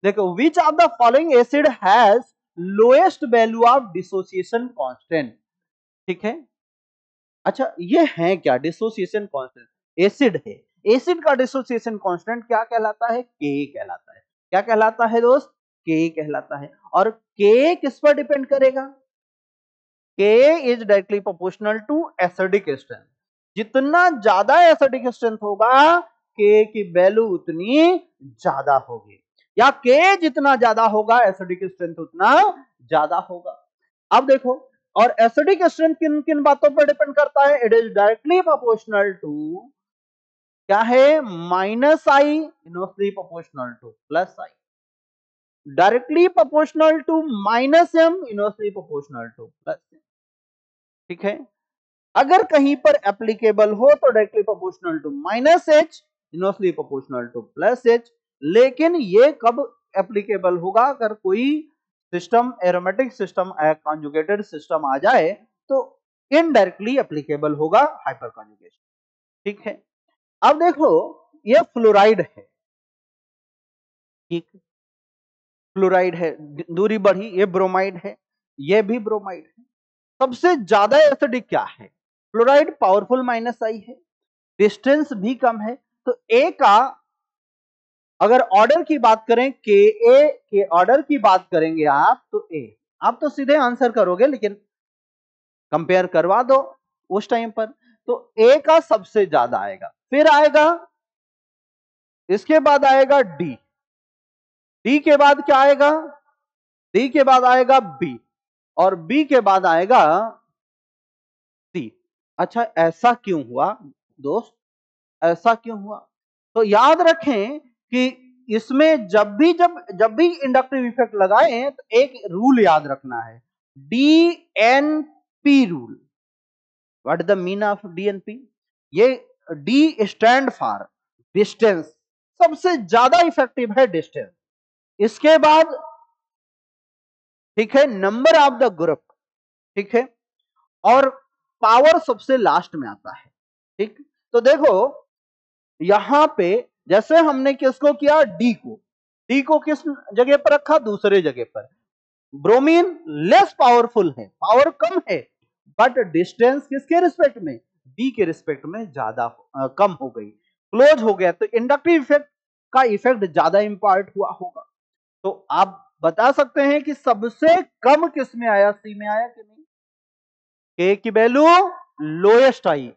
देखो, which of the following acid has lowest value of dissociation constant. ठीक है, अच्छा ये है क्या डिसोसिएशन कांस्टेंट? एसिड है, एसिड का डिसोसिएशन कांस्टेंट क्या कहलाता है? के कहलाता है। क्या कहलाता है दोस्त? के कहलाता है। और के किस पर डिपेंड करेगा? K is directly proportional to acidic strength. जितना ज्यादा एसिडिक स्ट्रेंथ होगा, के की वैल्यू उतनी ज्यादा होगी, या के जितना ज्यादा होगा एसिडिक स्ट्रेंथ उतना ज्यादा होगा। अब देखो, और एसिडिक स्ट्रेंथ किन किन बातों पर डिपेंड करता है? It is directly proportional to क्या है? Minus I inversely proportional to plus I, directly proportional to minus M inversely proportional to plus M. ठीक है, अगर कहीं पर एप्लीकेबल हो तो directly proportional to minus H inversely proportional to plus H. लेकिन ये कब एप्लीकेबल होगा? अगर कोई system aromatic system conjugated system आ जाए तो इनडायरेक्टली एप्लीकेबल होगा हाइपर कॉन्जुगेशन। ठीक है, अब देखो ये फ्लोराइड है, ठीक, फ्लोराइड है, दूरी बढ़ी, ये ब्रोमाइड है, ये भी ब्रोमाइड है। सबसे ज्यादा एसिडिक क्या है? फ्लोराइड पावरफुल माइनस आई है, डिस्टेंस भी कम है। तो ए का अगर ऑर्डर की बात करें, के ए के ऑर्डर की बात करेंगे आप, तो ए, आप तो सीधे आंसर करोगे लेकिन कंपेयर करवा दो उस टाइम पर, तो ए का सबसे ज्यादा आएगा, फिर आएगा, इसके बाद आएगा डी, डी के बाद क्या आएगा? डी के बाद आएगा बी, और बी के बाद आएगा सी। अच्छा ऐसा क्यों हुआ दोस्त? ऐसा क्यों हुआ? तो याद रखें कि इसमें जब भी इंडक्टिव इफेक्ट लगाएं तो एक रूल याद रखना है, DNP rule. What is the mean of DNP? ये डी स्टैंड फॉर डिस्टेंस, सबसे ज्यादा इफेक्टिव है डिस्टेंस। इसके बाद ठीक है नंबर ऑफ द ग्रुप, ठीक है, और पावर सबसे लास्ट में आता है। ठीक, तो देखो यहां पे जैसे हमने किसको किया? डी को किस जगह पर रखा? दूसरे जगह पर। ब्रोमीन लेस पावरफुल है, पावर कम है, बट डिस्टेंस किसके रिस्पेक्ट में? डी के रिस्पेक्ट में ज्यादा कम हो गई, क्लोज हो गया, तो इंडक्टिव इफेक्ट का इफेक्ट ज्यादा इंपॉर्ट हुआ होगा। तो आप बता सकते हैं कि सबसे कम किस में आया? सी में आया कि नहीं? के की वैल्यू लोएस्ट आई,